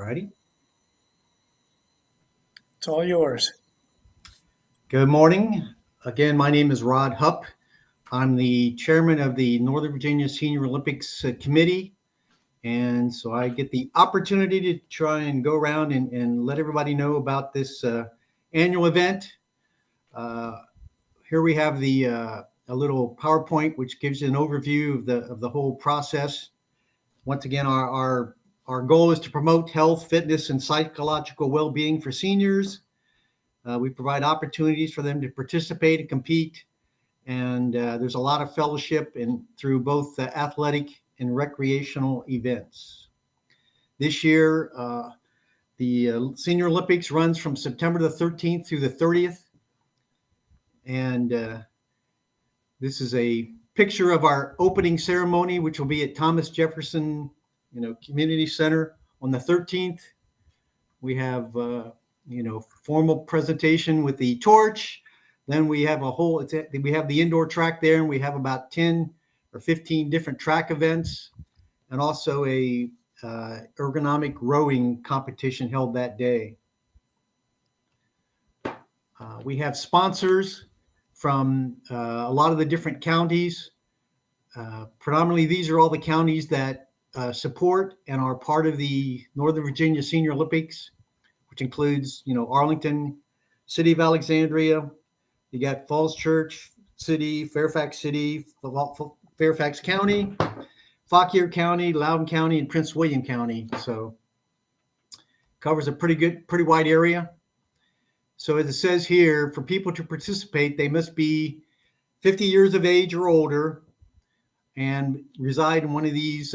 righty. It's all yours. Good morning. Again, my name is Rod Hupp. I'm the chairman of the Northern Virginia Senior Olympics Committee. And so I get the opportunity to try and go around and let everybody know about this annual event. Here we have a little PowerPoint which gives you an overview of the whole process. Once again, our goal is to promote health, fitness, and psychological well-being for seniors. We provide opportunities for them to participate and compete, and there's a lot of fellowship through both athletic and recreational events. This year, the Senior Olympics runs from September the 13th through the 30th, and this is a picture of our opening ceremony, which will be at Thomas Jefferson, Community Center on the 13th. We have formal presentation with the torch. Then we have we have the indoor track there, and we have about 10 or 15 different track events, and also a ergonomic rowing competition held that day. We have sponsors from a lot of the different counties. Predominantly, these are all the counties that support and are part of the Northern Virginia Senior Olympics, which includes, Arlington, City of Alexandria. You got Falls Church City, Fairfax City, Fairfax County, Fauquier County, Loudoun County, and Prince William County. So covers a pretty wide area. So as it says here, for people to participate, they must be 50 years of age or older and reside in one of these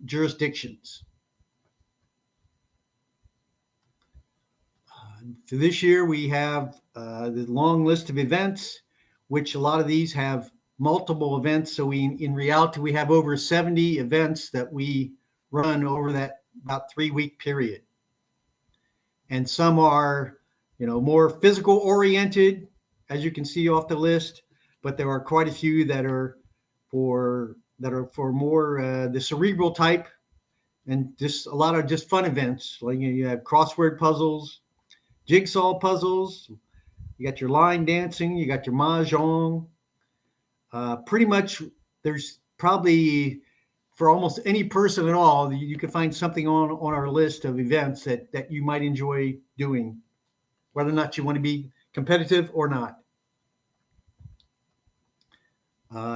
jurisdictions. For this year, we have the long list of events, which a lot of these have multiple events. So in reality, we have over 70 events that we run over that about 3-week period. And some are, more physical oriented, as you can see off the list, but there are quite a few that are for more the cerebral type, and just a lot of just fun events. Like you have crossword puzzles, jigsaw puzzles, you got your line dancing, you got your mahjong. Pretty much there's probably for almost any person at all, you can find something on our list of events that you might enjoy doing, whether or not you want to be competitive or not.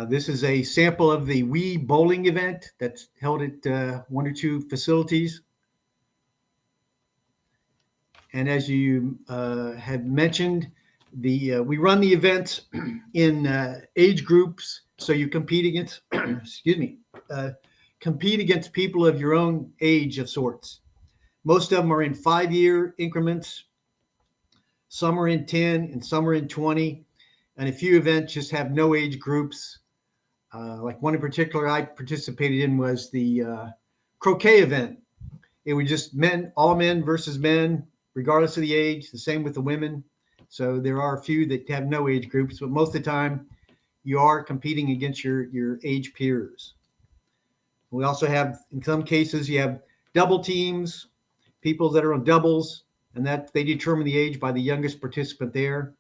This is a sample of the Wii bowling event that's held at one or two facilities. And as you had mentioned, we run the events in age groups, so you compete against, compete against people of your own age of sorts. Most of them are in 5-year increments. Some are in 10, and some are in 20. And a few events just have no age groups. Like one in particular I participated in was the croquet event. It was just all men versus men, regardless of the age. The same with the women. So there are a few that have no age groups, but most of the time you are competing against your age peers. We also have, in some cases, you have double teams, people that are on doubles, and that they determine the age by the youngest participant there.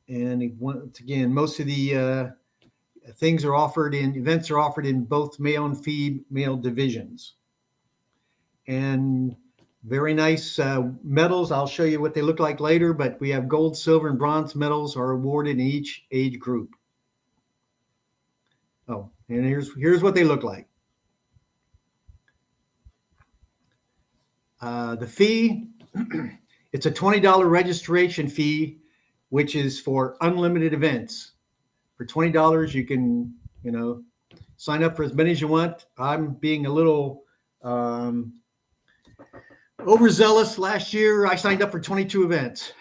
And once again, most of the events are offered in both male and female divisions. And very nice medals. I'll show you what they look like later, but we have gold, silver, and bronze medals are awarded in each age group. Oh, and here's what they look like. The fee, it's a $20 registration fee, which is for unlimited events. For $20, you can, sign up for as many as you want. I'm being a little overzealous. Last year, I signed up for 22 events.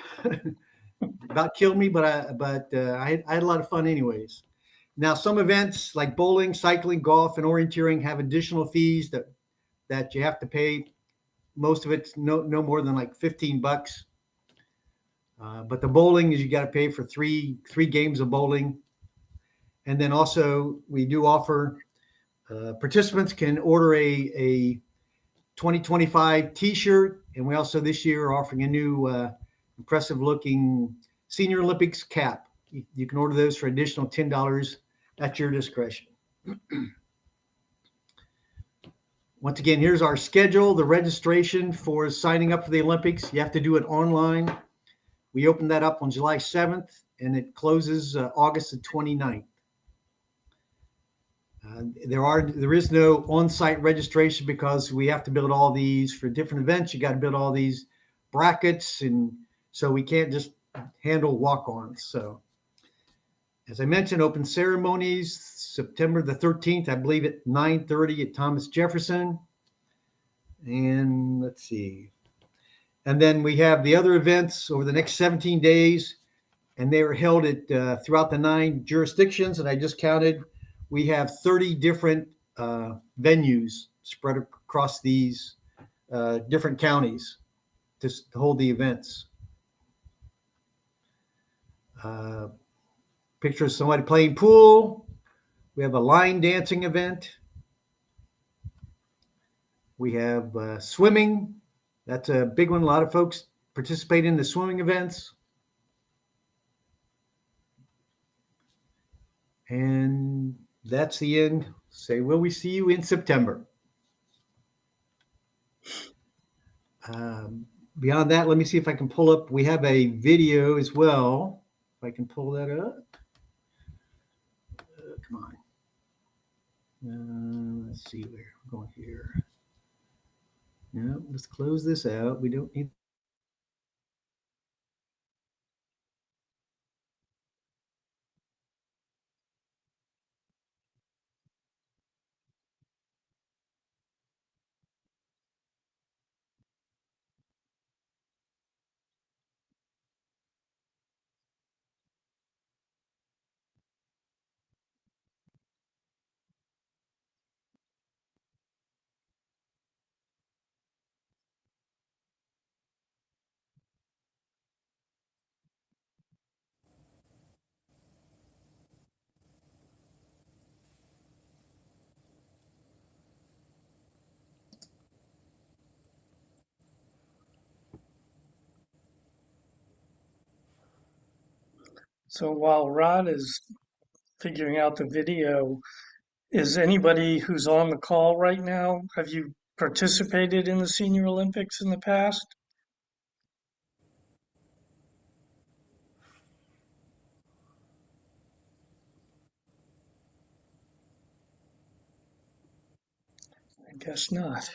About killed me, but I had a lot of fun anyways. Now, some events like bowling, cycling, golf, and orienteering have additional fees that you have to pay. Most of it's no more than like $15. But the bowling is you got to pay for three games of bowling. And then also we do offer participants can order a 2025 t-shirt. And we also this year are offering a new impressive looking Senior Olympics cap. You can order those for additional $10 at your discretion. Once again, here's our schedule. The registration for signing up for the Olympics, you have to do it online. We opened that up on July 7th, and it closes August the 29th. There is no on-site registration because we have to build all these for different events. You got to build all these brackets, and so we can't just handle walk-ons. So, as I mentioned, open ceremonies September the 13th, I believe at 9:30 at Thomas Jefferson. And let's see. And then we have the other events over the next 17 days, and they are held at throughout the 9 jurisdictions that I just counted. We have 30 different venues spread across these different counties to hold the events. Picture of somebody playing pool. We have a line dancing event. We have swimming. That's a big one. A lot of folks participate in the swimming events. And that's the end. Say, will we see you in September? Beyond that, let me see if I can pull up. We have a video as well. If I can pull that up. Come on. Let's see where we're going here. No, let's close this out. We don't need. So while Rod is figuring out the video, is anybody who's on the call right now, have you participated in the Senior Olympics in the past? I guess not.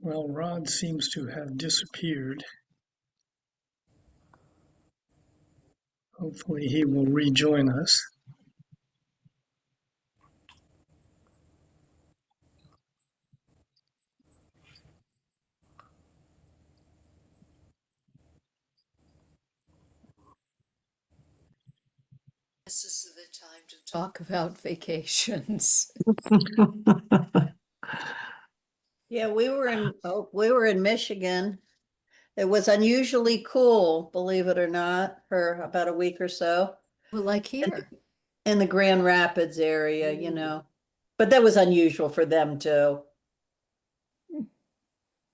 Well, Rod seems to have disappeared. Hopefully he will rejoin us. This is the time to talk about vacations. Yeah, we were in Michigan. It was unusually cool, believe it or not, for about a week or so. Well, like here. in the Grand Rapids area, you know, but that was unusual for them too.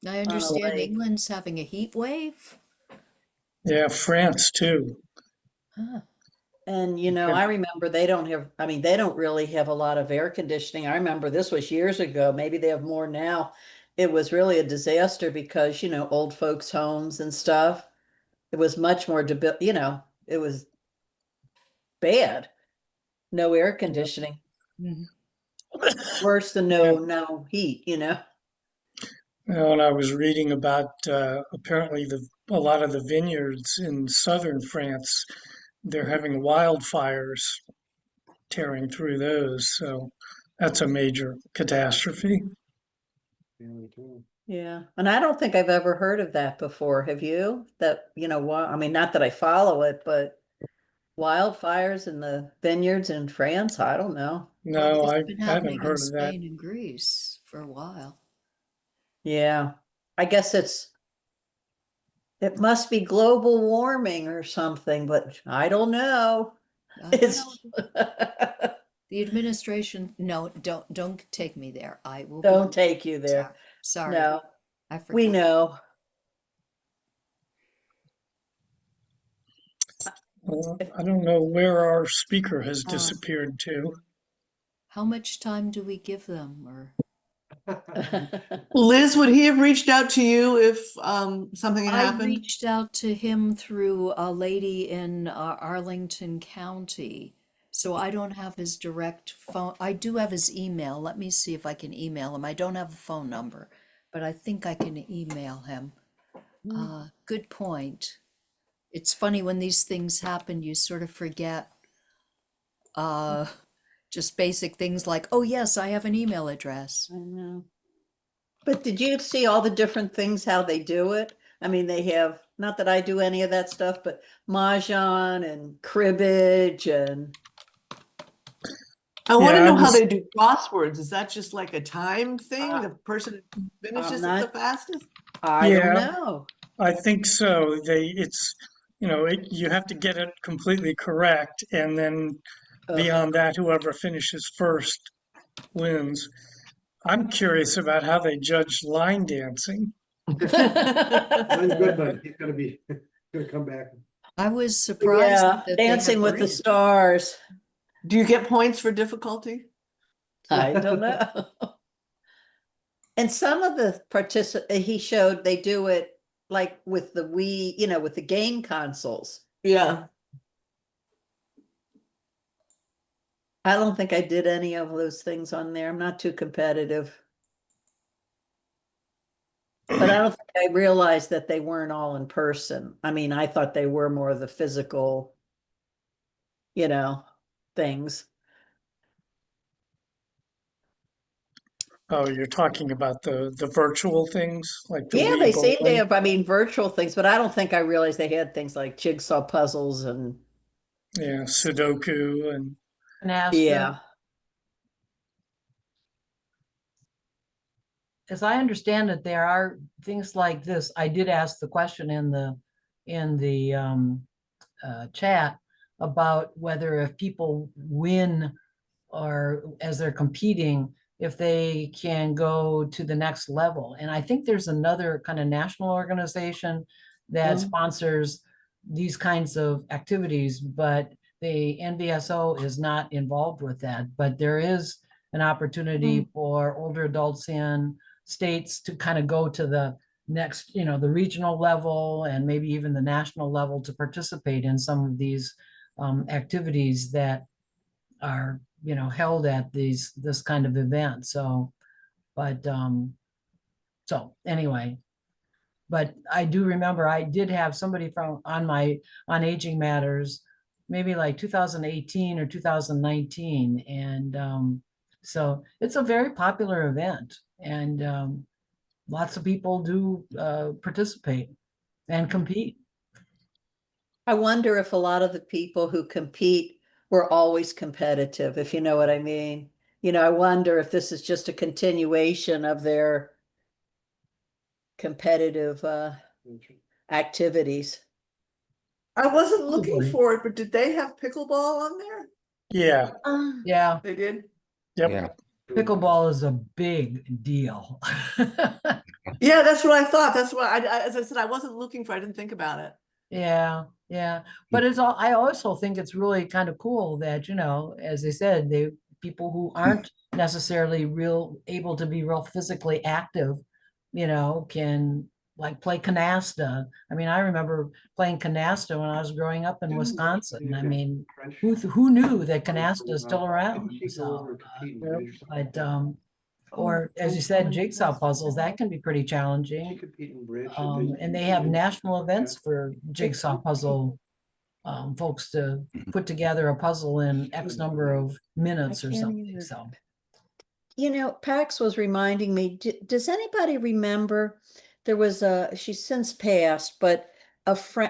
I a understand lake. England's having a heat wave. Yeah, France too. Huh. And, you know, I remember they don't have, I mean, they don't really have a lot of air conditioning. I remember this was years ago. Maybe they have more now. It was really a disaster because, you know, old folks' homes and stuff. It was much more, you know, it was bad. No air conditioning. Mhm. Worse than Yeah. no heat, you know. And I was reading about apparently a lot of the vineyards in southern France, they're having wildfires tearing through those. So that's a major catastrophe. Yeah. And I don't think I've ever heard of that before. Have you? That, you know, I mean, not that I follow it, but wildfires in the vineyards in France? I don't know. Well, No, it's I been haven't happening in heard of that. Spain and Greece for a while. Yeah. I guess it must be global warming or something, but I don't know. Well, It's the administration, no, don't take me there. I will be don't take you sorry. there. Sorry, No, I we forgot. know. I don't know where our speaker has Uh, disappeared to. how much time do we give them? Or Liz, would he have reached out to you if something had I happened? reached out to him through a lady in Arlington County, so I don't have his direct phone. I do have his email. Let me see if I can email him. I don't have a phone number, but I think I can email him. Good point. It's funny when these things happen, you sort of forget uh, just basic things like, oh, yes, I have an email address. I know. But did you see all the different things, how they do it? I mean, they have, not that I do any of that stuff, but mahjong and cribbage and I want Yeah, to I know how was they do crosswords. Is that just like a time thing? uh, The person who I'm finishes it the not, fastest? I don't yeah, know. I think so. It's you have to get it completely correct, and then Ugh. beyond that, whoever finishes first wins. I'm curious about how they judge line dancing. Mine's good, but he's gonna come back. I was surprised Yeah, that they Dancing have with the bridge. Stars. Do you get points for difficulty? I don't know. And some of the he showed they do it like with the Wii, you know, with the game consoles. Yeah. I don't think I did any of those things on there. I'm not too competitive. But I don't think I realized that they weren't all in person. I mean, I thought they were more of the physical, you know, things. Oh, you're talking about the virtual things like the Yeah, Wii they seem to bowling? have, I mean, virtual things, but I don't think I realized they had things like jigsaw puzzles and Yeah, Sudoku and yeah. As I understand it, there are things like this. I did ask the question in the chat about whether if people win or as they're competing, if they can go to the next level. And I think there's another kind of national organization that sponsors these kinds of activities, but the NVSO is not involved with that. But there is an opportunity for older adults in states to kind of go to the next, the regional level and maybe even the national level to participate in some of these activities that are, held at this kind of event. So, but so anyway, but I do remember I did have somebody on Aging Matters, maybe like 2018 or 2019. And so it's a very popular event, and lots of people do participate and compete. I wonder if a lot of the people who compete were always competitive, if you know what I mean. You know, I wonder if this is just a continuation of their competitive activities. I wasn't looking Probably. for it, but did they have pickleball on there? Yeah, Yeah, They did? yep. Yeah. pickleball is a big deal. Yeah, that's what I thought. That's why as I said, I wasn't looking for, I didn't think about it. Yeah, yeah. But it's all, I also think it's really kind of cool that, as I said, people who aren't necessarily able to be real physically active, can like play canasta. I mean, I remember playing canasta when I was growing up in Wisconsin. I mean, who knew that canasta is still around? So, but or as you said, jigsaw puzzles, that can be pretty challenging. And they have national events for jigsaw puzzle folks to put together a puzzle in X number of minutes or can't something. either. So Pax was reminding me, does anybody remember there was she's since passed, but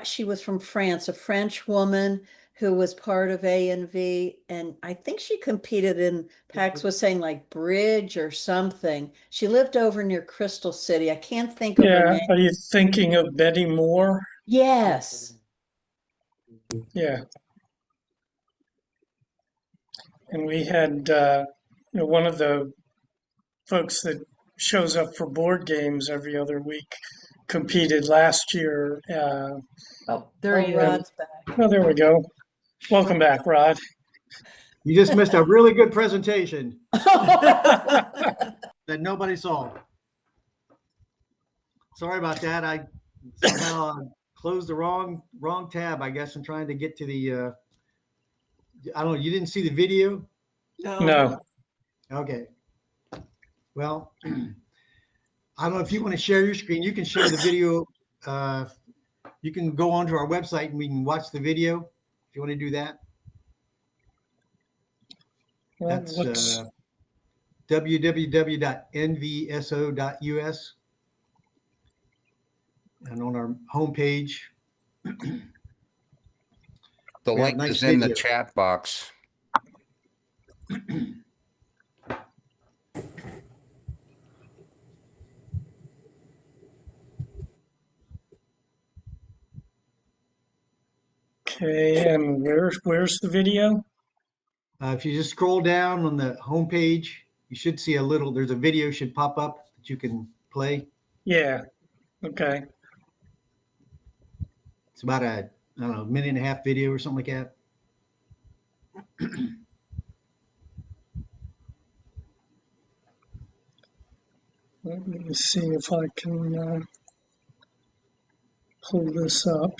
she was from France, a French woman who was part of A&V, and I think she competed in, Pax was saying like bridge or something. She lived over near Crystal City. I can't think of her Yeah, name. are you thinking of Betty Moore? Yes. Yeah, and we had one of the folks that shows up for board games every other week competed last year. oh, there he is. Rod's back. Oh, there we go. Welcome back, Rod. You just missed a really good presentation that nobody saw. Sorry about that. I somehow closed the wrong tab, I guess, and trying to get to the. I don't know. You didn't see the video? No. No. Okay. Well, I don't know if you want to share your screen. You can share the video. You can go onto our website and we can watch the video if you want to do that. Well, That's looks www.nvso.us. And on our homepage, The we have link nice is in the video. chat box. okay. And where's the video? If you just scroll down on the homepage, you should see there's a video should pop up that you can play. Yeah. Okay. It's about I don't know, minute and a half video or something like that. Let me see if I can pull this up.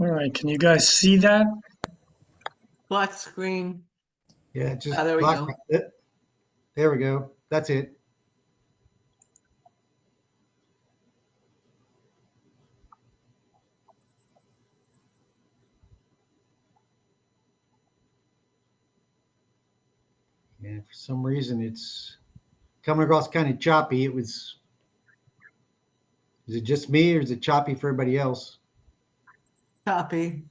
All right. Can you guys see that? Black screen. Yeah, just There we black. go. There we go. That's it. Yeah, for some reason it's coming across kind of choppy. Is it just me or is it choppy for everybody else? Copy.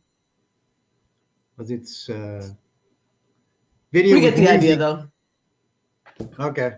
Because it's video We with get the idea music. though. Okay.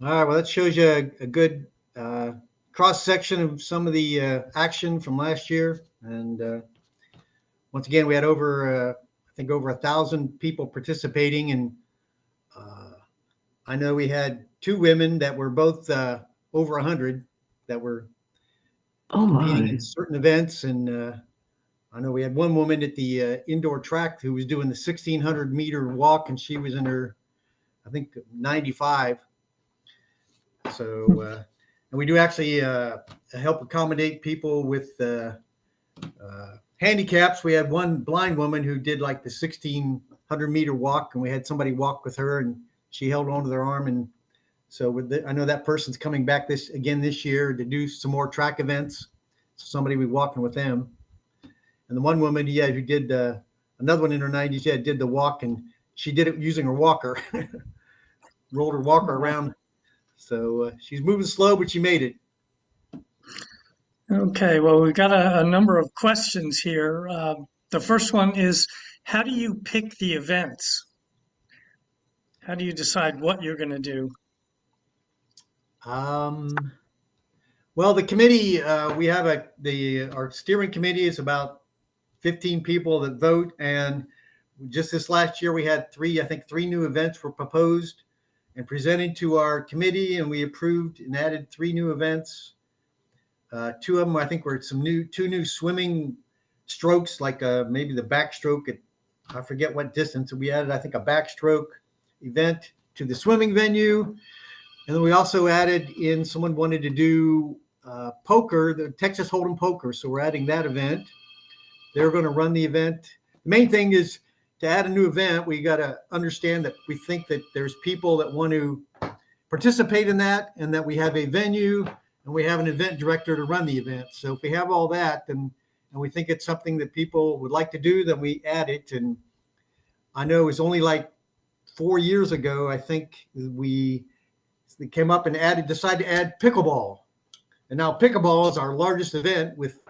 All right, well, that shows you a good cross section of some of the action from last year. And once again, we had I think over 1,000 people participating. And I know we had 2 women that were both over 100 that were Oh competing my. in certain events. And I know we had one woman at the indoor track who was doing the 1,600-meter walk, and she was in her, I think, 95. So, and we do actually help accommodate people with handicaps. We had one blind woman who did like the 1,600-meter walk, and we had somebody walk with her, and she held onto their arm. And so I know that person's coming back this year to do some more track events. So somebody will be walking with them. And the one woman, yeah, who did another one in her 90s, yeah, did the walk, and she did it using her walker, rolled her walker around. So she's moving slow, but she made it. Okay, well, we've got a number of questions here. The first one is, how do you pick the events? How do you decide what you're going to do? Well, the committee, we have our steering committee is about 15 people that vote. And just this last year, we had I think three new events were proposed and presented to our committee, and we approved and added 3 new events. 2 of them, I think, were two new swimming strokes, like maybe the backstroke at, I forget what distance. We added, I think, a backstroke event to the swimming venue. And then we also added in, someone wanted to do poker, the Texas Hold'em poker. So we're adding that event. They're going to run the event. The main thing is to add a new event, we got to understand that we think that there's people that want to participate in that, and that we have a venue and we have an event director to run the event. So if we have all that, then, and we think it's something that people would like to do, then we add it. And I know it was only like 4 years ago, I think we came up and decided to add pickleball. And now pickleball is our largest event with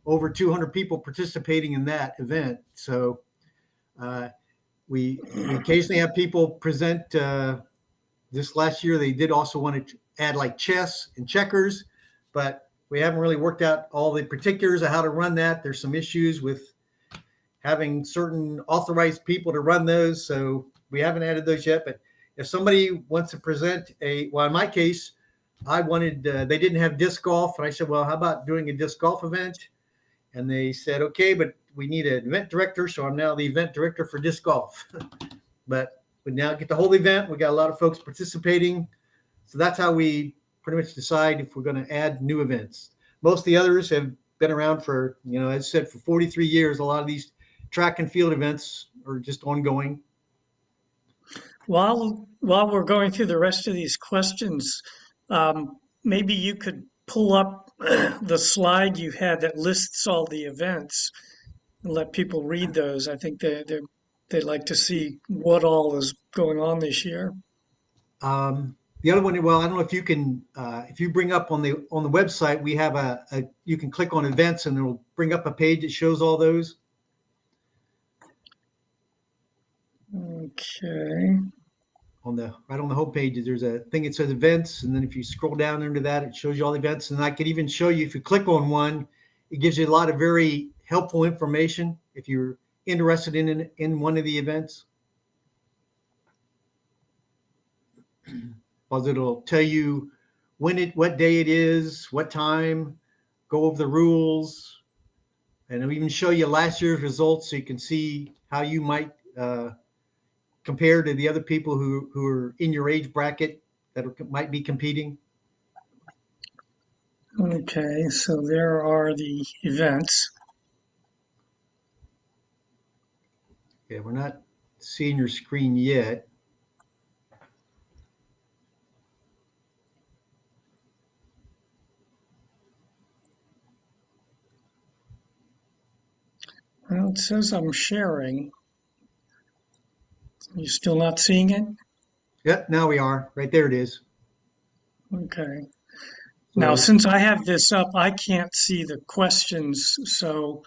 over 200 people participating in that event. So we occasionally have people present. This last year, they did also want to add like chess and checkers, but we haven't really worked out all the particulars of how to run that. There's some issues with having certain authorized people to run those. So we haven't added those yet. But if somebody wants to present well, in my case, I wanted, they didn't have disc golf. And I said, well, how about doing a disc golf event? And they said, okay, but we need an event director. So I'm now the event director for disc golf. But we now get the whole event. We got a lot of folks participating. So that's how we pretty much decide if we're going to add new events. Most of the others have been around for, as I said, for 43 years. A lot of these track and field events are just ongoing. While we're going through the rest of these questions, maybe you could pull up the slide you had that lists all the events and let people read those. I think they'd like to see what all is going on this year. The other one, well, I don't know if you can, if you bring up on the website, we have you can click on events and it'll bring up a page that shows all those. Okay. Right on the home page, there's a thing that says events, and then if you scroll down under that, it shows you all the events. And I could even show you, if you click on one, It gives you a lot of very helpful information if you're interested in one of the events. Because it'll tell you what day it is, what time, go over the rules, and it'll even show you last year's results so you can see how you might compare to the other people who are in your age bracket that might be competing. Okay, so there are the events. Yeah, we're not seeing your screen yet. Well, it says I'm sharing. You still not seeing it? Yep, now we are. Right there it is. Okay. Now, So, since I have this up, I can't see the questions. So,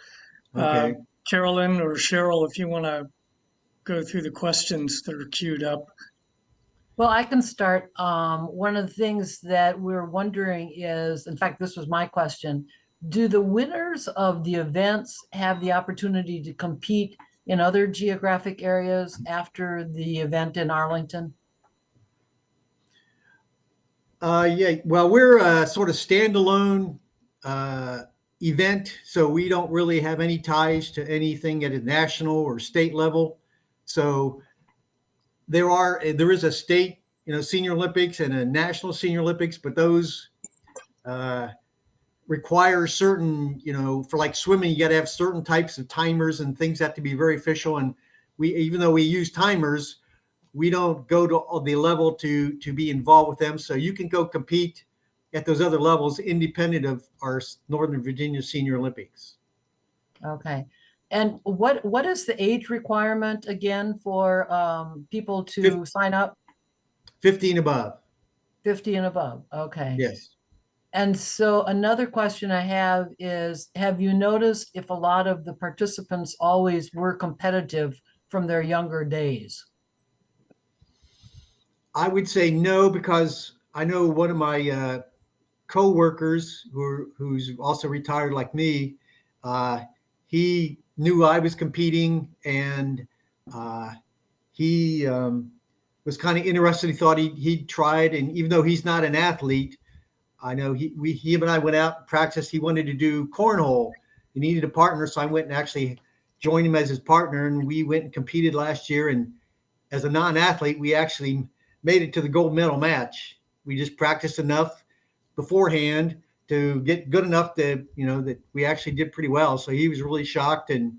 okay. Carolyn or Cheryl, if you want to go through the questions that are queued up. Well, I can start. One of the things that we're wondering is, in fact, this was my question. Do the winners of the events have the opportunity to compete in other geographic areas after the event in Arlington? Yeah, well, we're a sort of standalone uh, event, so we don't really have any ties to anything at a national or state level. So there is a state, Senior Olympics and a national Senior Olympics, but those uh, require certain, for like swimming, you got to have certain types of timers and things have to be very official. And even though we use timers, we don't go to the level to be involved with them. So you can go compete at those other levels independent of our Northern Virginia Senior Olympics. Okay. And what is the age requirement again for people to sign up? 15 above. 50 and above. Okay. Yes. And so another question I have is, have you noticed if a lot of the participants always were competitive from their younger days? I would say no, because I know one of my co-workers who's also retired like me, he knew I was competing, and he was kind of interested. He thought he tried, and even though he's not an athlete, I know he and I went out and practiced. He wanted to do cornhole. He needed a partner, so I went and actually joined him as his partner, and we went and competed last year. And as a non-athlete, we actually made it to the gold medal match. We just practiced enough beforehand to get good enough that that we actually did pretty well. So he was really shocked, and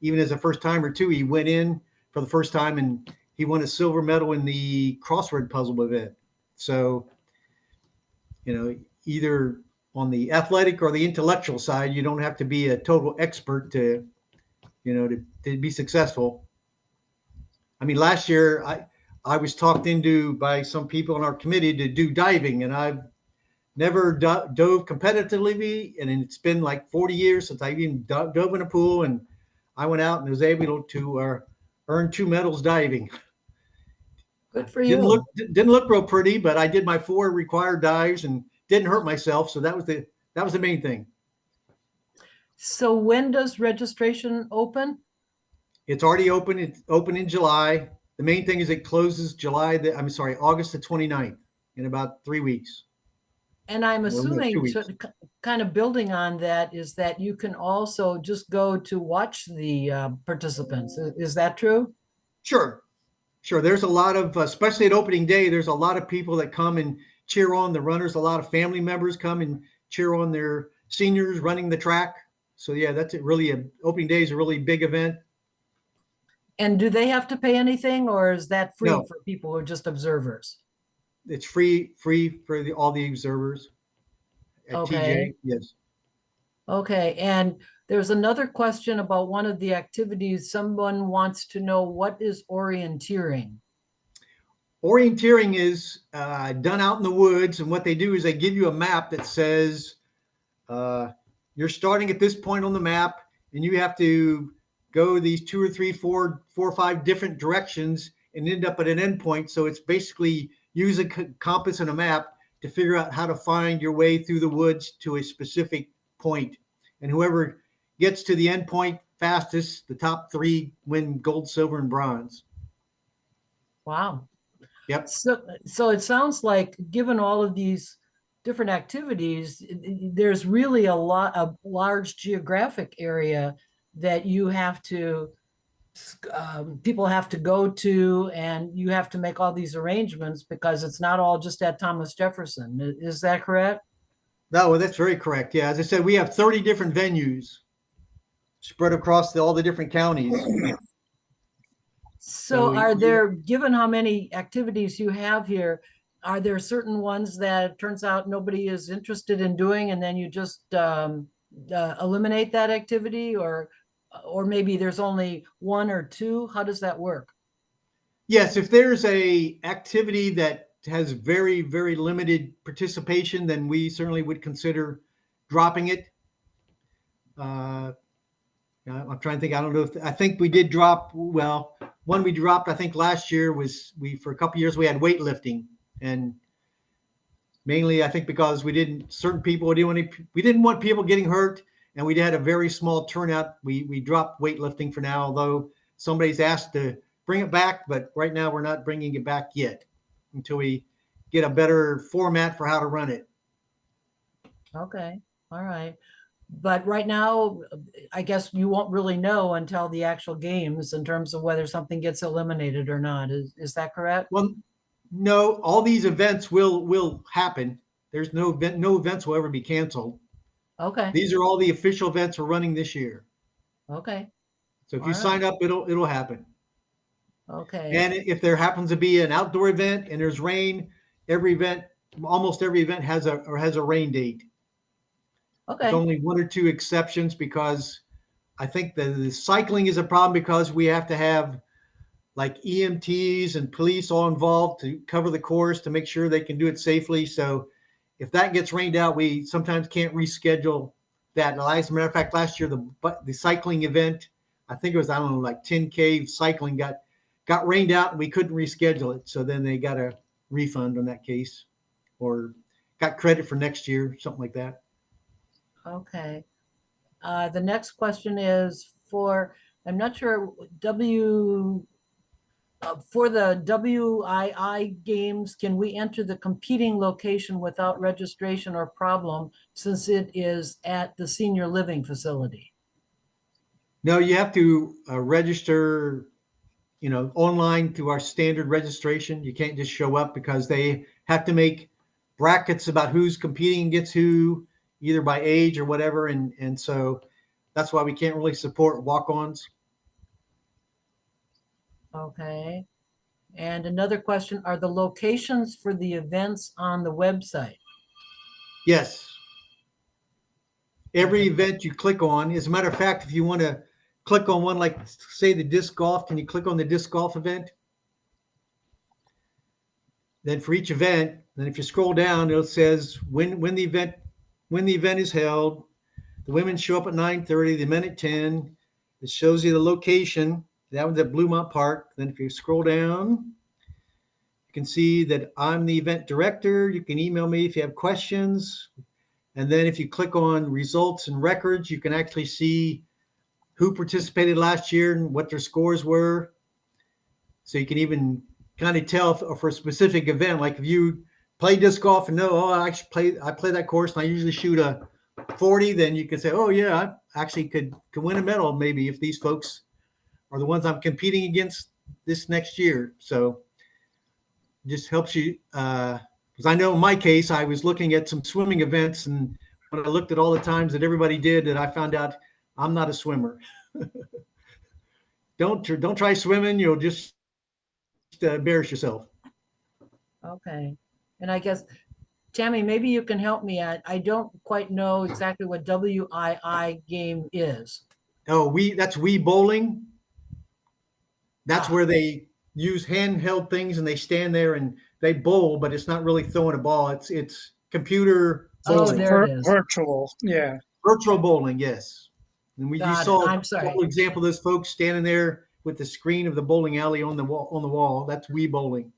even as a first timer too, he went in for the first time and he won a silver medal in the crossword puzzle event. So either on the athletic or the intellectual side, you don't have to be a total expert to be successful. I mean, last year I was talked into by some people on our committee to do diving, and I've never dove competitively, and it's been like 40 years since I even dove in a pool, and I went out and was able to earn 2 medals diving. Good for Didn't you. look real pretty, but I did my 4 required dives and didn't hurt myself, so that was the main thing. So when does registration open? It's already open. It's open in July. The main thing is it closes August the 29th, in about 3 weeks. And I'm Well, no, 2 assuming, weeks. kind of building on that, is that you can also just go to watch the participants. Is that true? Sure. There's a lot of, especially at opening day, there's a lot of people that come and cheer on the runners. A lot of family members come and cheer on their seniors running the track. So yeah, opening day is a really big event. And do they have to pay anything, or is that free No. for people who are just observers? It's free for all the observers at Okay. TJ. Yes. Okay, and there's another question about one of the activities. Someone wants to know, what is orienteering? Orienteering is done out in the woods, and what they do is they give you a map that says you're starting at this point on the map, and you have to go these 2 or 3, 4 or 5 different directions and end up at an endpoint. So it's basically use a compass and a map to figure out how to find your way through the woods to a specific point. and whoever gets to the end point fastest, the top three win gold, silver, and bronze. Wow. Yep. So it sounds like, given all of these different activities, there's really a large geographic area that you have to, people have to go to, and you have to make all these arrangements because it's not all just at Thomas Jefferson. Is that correct? No, that's very correct. Yeah, as I said, we have 30 different venues spread across all the different counties. So are there, given how many activities you have here, are there certain ones that turns out nobody is interested in doing, and then you just eliminate that activity, or maybe there's only one or two? How does that work? Yes, if there's a activity that has very, very limited participation, then we certainly would consider dropping it. I'm trying to think. I don't know I think we did drop. Well, one we dropped, I think last year was for a couple of years we had weightlifting, and mainly I think because we didn't want people getting hurt, and we had a very small turnout. We dropped weightlifting for now, although somebody's asked to bring it back, but right now we're not bringing it back yet until we get a better format for how to run it. Okay, all right. But right now, I guess you won't really know until the actual games in terms of whether something gets eliminated or not. Is that correct? Well, no, all these events will happen. There's no events will ever be canceled. Okay, These are all the official events we're running this year. okay, So if All you right. sign up, it'll happen. okay. And if there happens to be an outdoor event and there's rain, almost every event has a rain date. There's Okay, only one or two exceptions because I think the cycling is a problem because we have to have like EMTs and police all involved to cover the course to make sure they can do it safely. So if that gets rained out, we sometimes can't reschedule that. As a matter of fact, last year the cycling event, I think it was, I don't know, like 10K cycling got rained out and we couldn't reschedule it. So then they got a refund on that case, or got credit for next year, something like that. okay. The next question is I'm not sure, for the WII games, can we enter the competing location without registration or problem since it is at the senior living facility? No, you have to register, online through our standard registration. You can't just show up because they have to make brackets about who's competing against who, either by age or whatever. And so that's why we can't really support walk-ons. Okay. And another question, are the locations for the events on the website? Yes. Every event you click on, as a matter of fact, if you want to click on one, like say the disc golf, can you click on the disc golf event? Then for each event, then if you scroll down, it says when the event is held. The women show up at 9:30, the men at 10. It shows you the location. That was at Bluemont Park. Then if you scroll down, you can see that I'm the event director. You can email me if you have questions. And then if you click on results and records, you can actually see who participated last year and what their scores were. So you can even kind of tell for a specific event, like if you play disc golf and know, oh, I play that course and I usually shoot a 40, then you can say, oh yeah, I actually could win a medal maybe if these folks are the ones I'm competing against this next year. So it just helps you, because I know in my case, I was looking at some swimming events, and when I looked at all the times that everybody did, that I found out I'm not a swimmer. Don't try swimming. You'll just embarrass yourself. Okay. And I guess, Tammy, maybe you can help me. I don't quite know exactly what WII game is. Oh, that's Wii Bowling. That's Ah. where they use handheld things and they stand there and they bowl, but it's not really throwing a ball. It's computer Oh, bowling. there it is. Virtual, yeah. Virtual bowling, yes. And you Got it. saw I'm a sorry. couple example of those folks standing there with the screen of the bowling alley on the wall. That's Wii Bowling.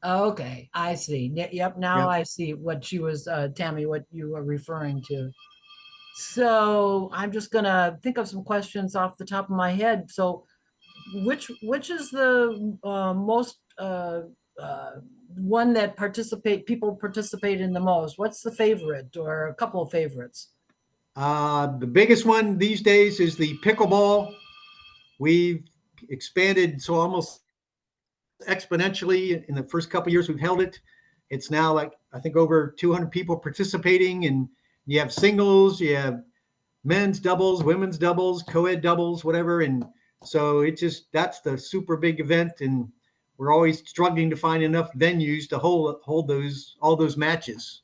Okay, I see. Yep, now Yep. I see what she was, Tammy, what you were referring to. So I'm just gonna think of some questions off the top of my head. So which is the most one that people participate in the most? What's the favorite or a couple of favorites? The biggest one these days is the pickleball. We've expanded so almost exponentially in the first couple of years we've held it. It's now like I think over 200 people participating, and you have singles, you have men's doubles, women's doubles, co-ed doubles, whatever. And so it just that's the super big event, and we're always struggling to find enough venues to hold those all those matches.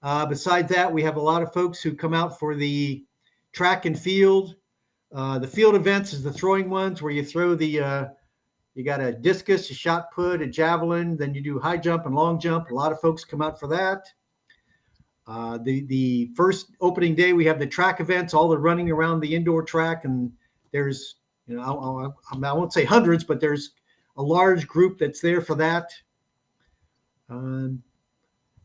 Besides that, we have a lot of folks who come out for the track and field. The field events is the throwing ones where you throw you got a discus, a shot put, a javelin, then you do high jump and long jump. A lot of folks come out for that. The first opening day, we have the track events, all the running around the indoor track, and there's I won't say hundreds, but there's a large group that's there for that. And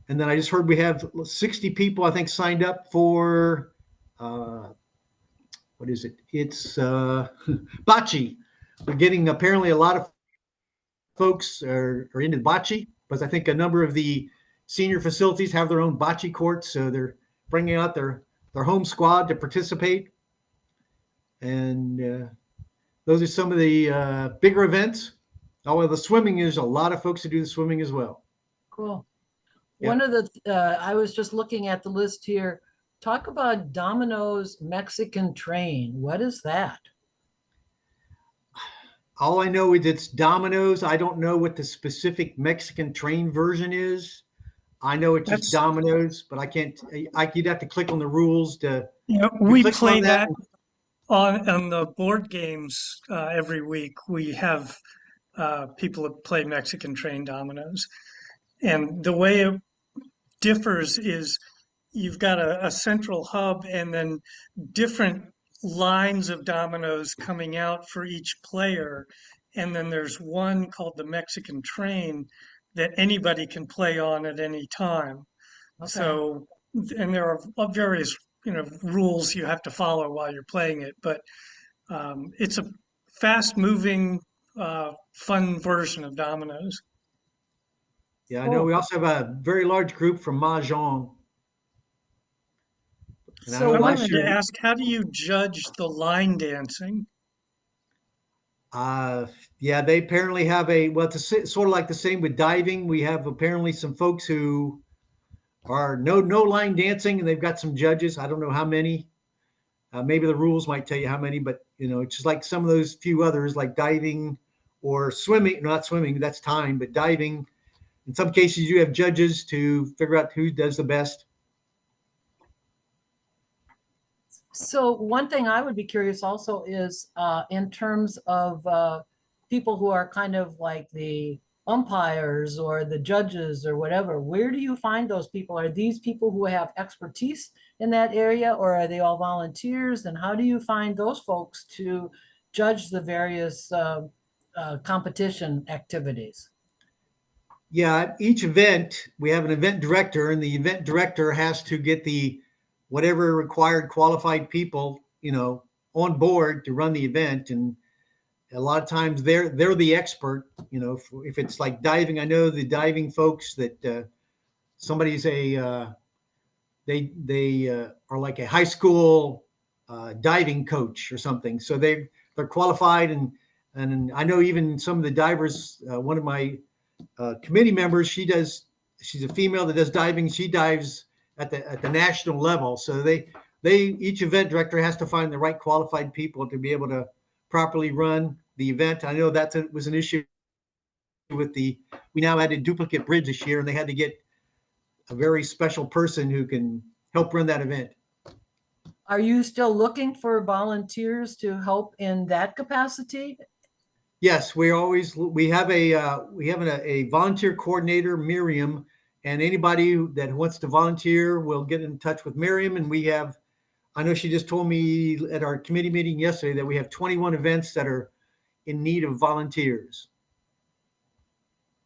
then I just heard we have 60 people, I think, signed up for what is it? It's bocce. We're getting apparently a lot of folks are into bocce, because I think a number of the senior facilities have their own bocce courts, so they're bringing out their home squad to participate. And those are some of the bigger events. Oh, well, the swimming is a lot of folks who do the swimming as well. Cool. Yeah. One of the, I was just looking at the list here. Talk about Domino's Mexican Train. What is that? All I know is it's Domino's. I don't know what the specific Mexican Train version is. I know it's just Domino's, but I can't. You'd have to click on the rules to. Yeah, we click play on that on the board games every week. We have people that play Mexican Train dominoes. And the way it differs is you've got a central hub and then different lines of dominoes coming out for each player. And then there's one called the Mexican Train that anybody can play on at any time. Okay. So, and there are various, rules you have to follow while you're playing it, but it's a fast-moving, fun version of dominoes. Yeah, I know. We also have a very large group from Mahjong. And I So know I last wanted year, to ask, how do you judge the line dancing? yeah, they apparently have it's sort of like the same with diving. We have apparently some folks who are no line dancing, and they've got some judges. I don't know how many. Maybe the rules might tell you how many, but it's just like some of those few others, like diving or swimming. Not swimming, that's time, but diving. In some cases, you have judges to figure out who does the best. So one thing I would be curious also is in terms of people who are kind of like the umpires or the judges or whatever, where do you find those people? Are these people who have expertise in that area, or are they all volunteers? And how do you find those folks to judge the various competition activities? Yeah, each event, we have an event director, and the event director has to get the whatever required qualified people, on board to run the event. And a lot of times they're the expert. If it's like diving, I know the diving folks that somebody's they are like a high school diving coach or something, so they're qualified. And I know even some of the divers. One of my committee members, she's a female that does diving. She dives at the national level. So each event director has to find the right qualified people to be able to properly run the event. I know that was an issue with we now had a duplicate bridge this year, and they had to get a very special person who can help run that event. Are you still looking for volunteers to help in that capacity? Yes, we have a volunteer coordinator, Miriam, and anybody that wants to volunteer will get in touch with Miriam. And I know she just told me at our committee meeting yesterday that we have 21 events that are in need of volunteers.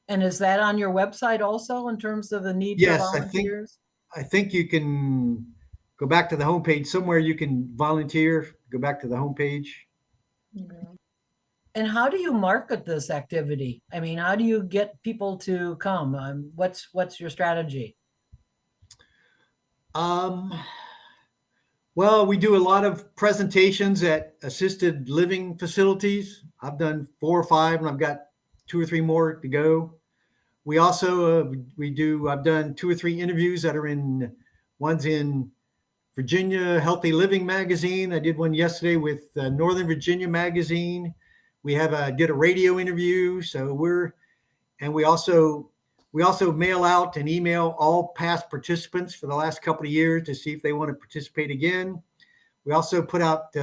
And is that on your website also in terms of the need for Yes, volunteers? I think you can go back to the homepage somewhere. You can volunteer. Go back to the homepage. And how do you market this activity? I mean, how do you get people to come? What's your strategy? Um, well, we do a lot of presentations at assisted living facilities. I've done 4 or 5, and I've got 2 or 3 more to go. We also I've done 2 or 3 interviews that are one's in Virginia Healthy Living magazine. I did one yesterday with Northern Virginia magazine. We did a radio interview. So we also mail out and email all past participants for the last couple of years to see if they want to participate again. We also put out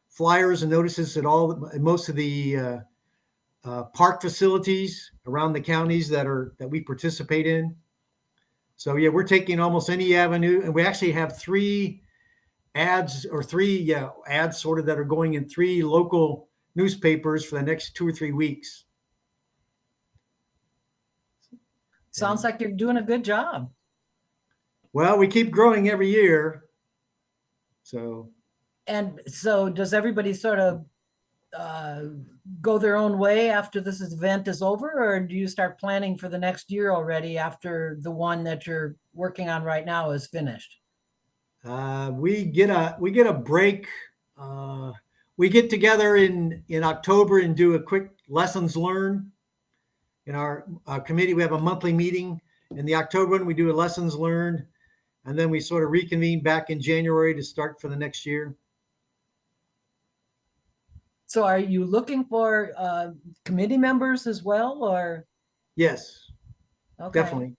flyers and notices at most of the park facilities around the counties that we participate in. So yeah, we're taking almost any avenue, and we actually have 3 ads sort of that are going in 3 local newspapers for the next 2 or 3 weeks. Sounds like you're doing a good job. Well, we keep growing every year. And so does everybody sort of go their own way after this event is over, or do you start planning for the next year already after the one that you're working on right now is finished? We get a break. We get together in October and do a quick lessons learned. In our committee, we have a monthly meeting. In the October one, we do a lessons learned, and then we sort of reconvene back in January to start for the next year. So are you looking for committee members as well, or? Yes, Okay. definitely.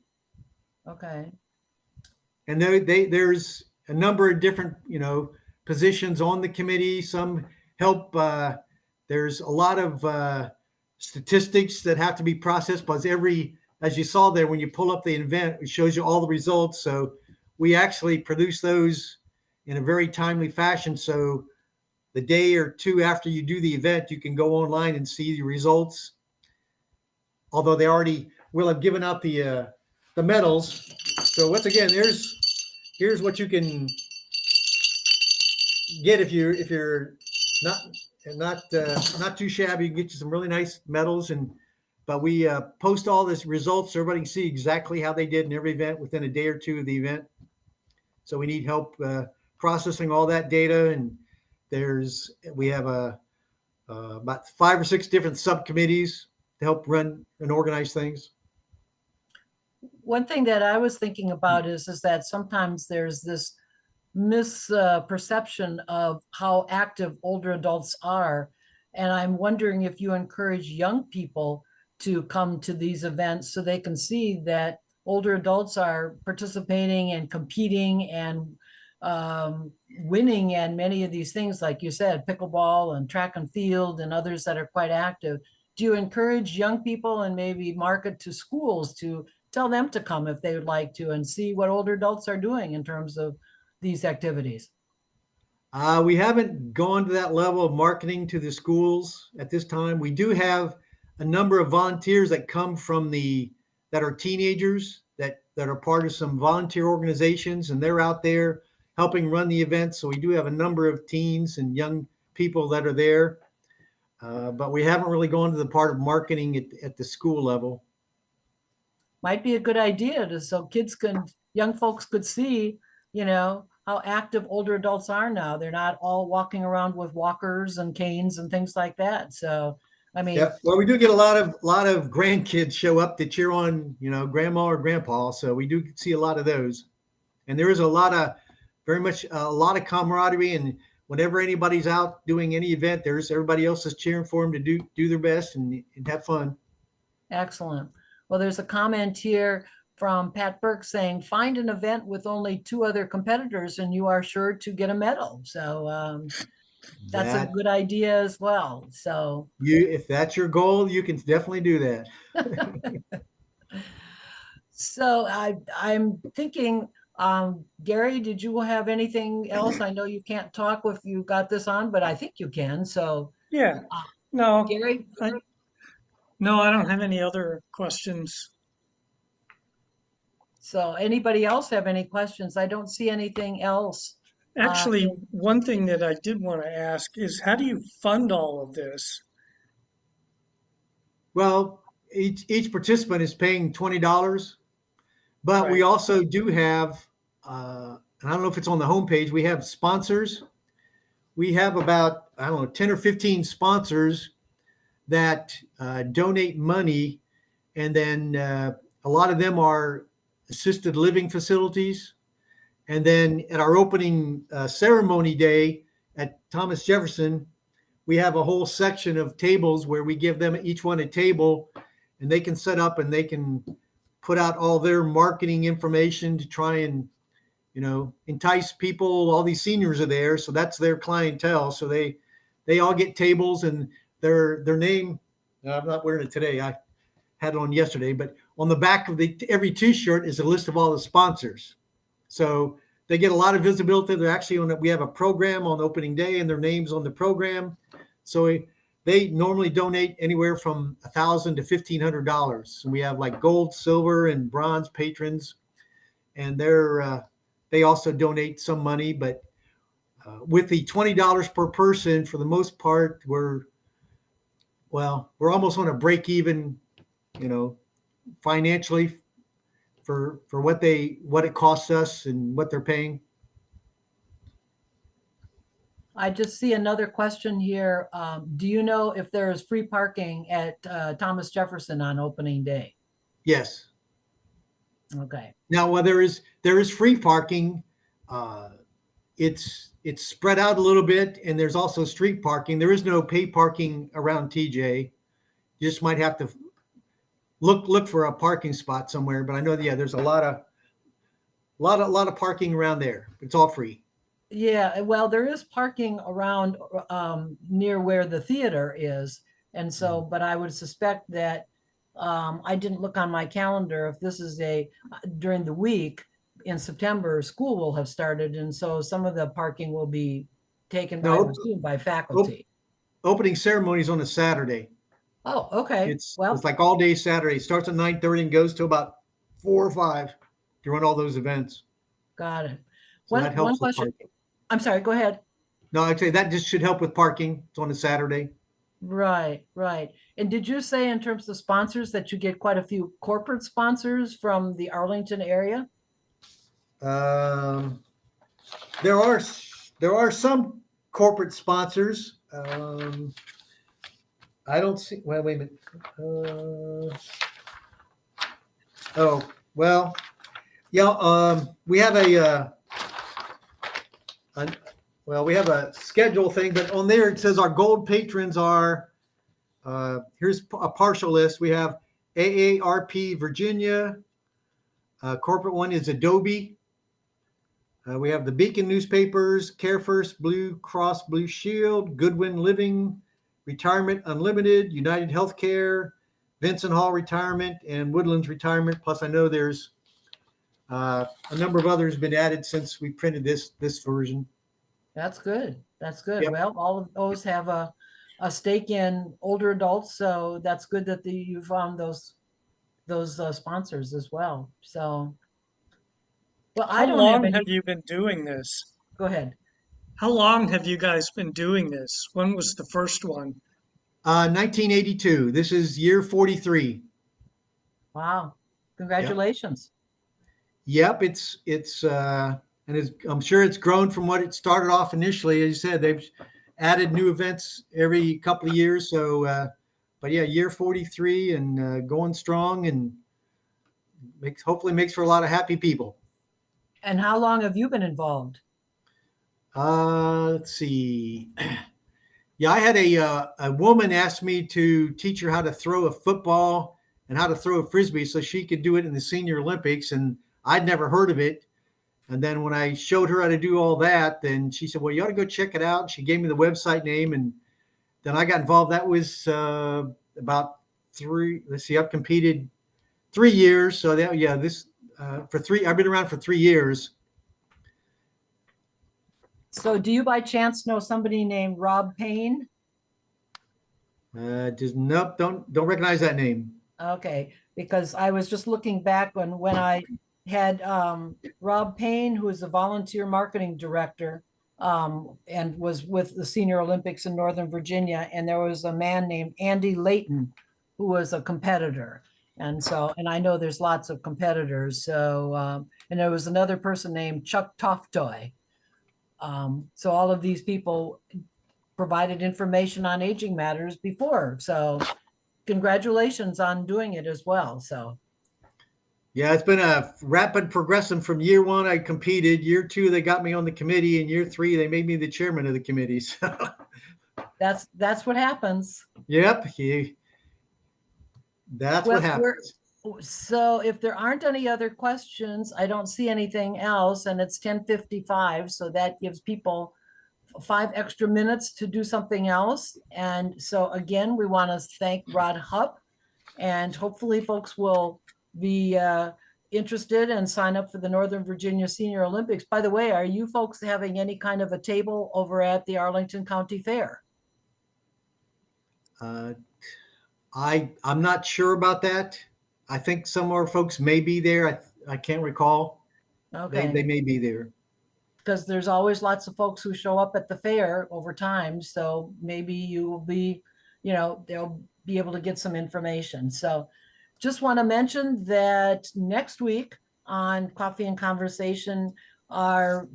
Okay. And there's a number of different, positions on the committee. Some help. There's a lot of statistics that have to be processed, because as you saw there, when you pull up the event, it shows you all the results. So we actually produce those in a very timely fashion. So the day or 2 after you do the event, you can go online and see the results. Although they already will have given out the medals. So once again, here's what you can get if you're not too shabby. You can get you some really nice medals, but we post all this results so everybody can see exactly how they did in every event within a day or 2 of the event. So we need help processing all that data, and we have about 5 or 6 different subcommittees to help run and organize things. One thing that I was thinking about is that sometimes there's this misperception of how active older adults are. And I'm wondering if you encourage young people to come to these events so they can see that older adults are participating and competing and winning and many of these things, like you said, pickleball and track and field and others that are quite active. Do you encourage young people and maybe market to schools to tell them to come if they would like to and see what older adults are doing in terms of these activities? We haven't gone to that level of marketing to the schools at this time. We do have a number of volunteers that come that are teenagers that are part of some volunteer organizations, and they're out there helping run the events. So we do have a number of teens and young people that are there, but we haven't really gone to the part of marketing at the school level. Might be a good idea so young folks could see, how active older adults are now. They're not all walking around with walkers and canes and things like that. So, I mean, yeah. Well, we do get a lot of grandkids show up to cheer on, grandma or grandpa. So we do see a lot of those, and there is a lot of camaraderie. And whenever anybody's out doing any event, everybody else is cheering for them to do their best and have fun. Excellent. Well, there's a comment here from Pat Burke saying, find an event with only 2 other competitors and you are sure to get a medal. So that's a good idea as well. So if that's your goal, you can definitely do that. So I'm thinking, Gary, did you have anything else? I know you can't talk if you got this on, but I think you can. So Yeah, no, Gary? no, I don't have any other questions. So anybody else have any questions? I don't see anything else. Actually, in- one thing that I did want to ask is how do you fund all of this? Well, each participant is paying $20, but we Right. also do have, and I don't know if it's on the homepage, we have sponsors. We have about, I don't know, 10 or 15 sponsors that donate money, and then a lot of them are assisted living facilities. And then at our opening ceremony day at Thomas Jefferson, we have a whole section of tables where we give them each one a table, and they can set up and they can put out all their marketing information to try and entice people. All these seniors are there, so that's their clientele. So they all get tables, and their name. I'm not wearing it today. I had it on yesterday, but on the back of every T-shirt is a list of all the sponsors. So they get a lot of visibility. They're actually on. We have a program on opening day, and their names on the program. So they normally donate anywhere from $1,000 to $1,500. So we have like gold, silver, and bronze patrons, and they also donate some money. But with the $20 per person, for the most part, we're almost on a break even, financially for what it costs us and what they're paying. I just see another question here. Do you know if there is free parking at Thomas Jefferson on opening day? Yes. Okay. Now, while there is free parking, it's spread out a little bit, and there's also street parking. There is no pay parking around TJ. You just might have to look for a parking spot somewhere. But I know, yeah, there's a lot of parking around there. It's all free. Yeah, well, there is parking around near where the theater is. And so, but I would suspect that I didn't look on my calendar if this is during the week in September, school will have started. And so some of the parking will be taken by faculty. Opening ceremony is on a Saturday. Oh, okay. It's Well, like all day Saturday. It starts at 9:30 and goes to about 4 or 5 to run all those events. got it. So that helps One with question. parking. I'm sorry, go ahead. No, I'd say that just should help with parking. It's on a Saturday. Right, right. And did you say in terms of sponsors that you get quite a few corporate sponsors from the Arlington area? Um, there are some corporate sponsors. I don't see. Well, wait a minute. Oh, well, yeah. We have we have a schedule thing, but on there it says our gold patrons are. Here's a partial list. We have AARP Virginia. Corporate one is Adobe. We have the Beacon newspapers, Care First, Blue Cross Blue Shield, Goodwin Living, Retirement Unlimited, United Healthcare, Vincent Hall Retirement, and Woodlands Retirement. Plus, I know there's a number of others been added since we printed this version. That's good. That's good. Yep. Well, all of those have a stake in older adults, so that's good that you found those sponsors as well. So, well, I How don't have long any. have you been doing this? Go ahead. How long have you guys been doing this? When was the first one? 1982. This is year 43. Wow. Congratulations. Yep, I'm sure it's grown from what it started off initially. As you said, they've added new events every couple of years. So, but yeah, year 43 and going strong, and hopefully makes for a lot of happy people. And how long have you been involved? Let's see. Yeah, I had a woman ask me to teach her how to throw a football and how to throw a frisbee so she could do it in the Senior Olympics, and I'd never heard of it. And then when I showed her how to do all that, then she said, well, you ought to go check it out. She gave me the website name, and then I got involved. That was about I've competed 3 years. So that, yeah, I've been around for 3 years. So do you by chance know somebody named Rob Payne? Nope, don't recognize that name. Okay, because I was just looking back when I had Rob Payne, who is a volunteer marketing director, and was with the Senior Olympics in Northern Virginia. And there was a man named Andy Layton, who was a competitor. And so, and I know there's lots of competitors. So, and there was another person named Chuck Toftoy. So all of these people provided information on aging matters before. So congratulations on doing it as well. So Yeah, it's been a rapid progression from year one. I competed. Year two, they got me on the committee. And year three, they made me the chairman of the committee. So, that's what happens. yep, that's what Well, happens. so if there aren't any other questions, I don't see anything else, and it's 10:55, so that gives people 5 extra minutes to do something else. And so again, we want to thank Rod Hupp, and hopefully folks will be interested and sign up for the Northern Virginia Senior Olympics. By the way, are you folks having any kind of a table over at the Arlington County Fair? I'm not sure about that. I think some more folks may be there. I can't recall. Okay. They may be there. Because there's always lots of folks who show up at the fair over time. So maybe you will be, they'll be able to get some information. So just want to mention that next week on Coffee and Conversation, our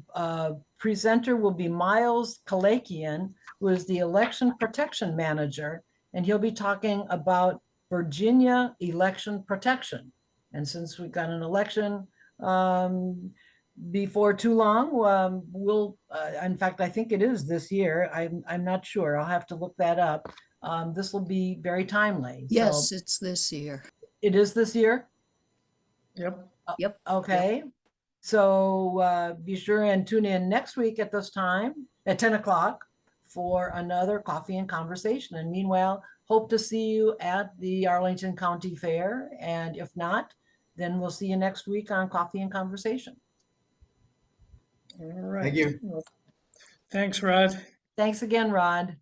presenter will be Miles Kalakian, who is the election protection manager, and he'll be talking about Virginia election protection. And since we've got an election, before too long, we'll, in fact, I think it is this year. I'm not sure. I'll have to look that up. This will be very timely. Yes, So it's this year. it is this year? Yep. Yep. Okay. So be sure and tune in next week at this time at 10 o'clock for another Coffee and Conversation. And meanwhile, hope to see you at the Arlington County Fair. And if not, then we'll see you next week on Coffee and Conversation. All right. Thank you. Well, thanks, Rod. Thanks again, Rod.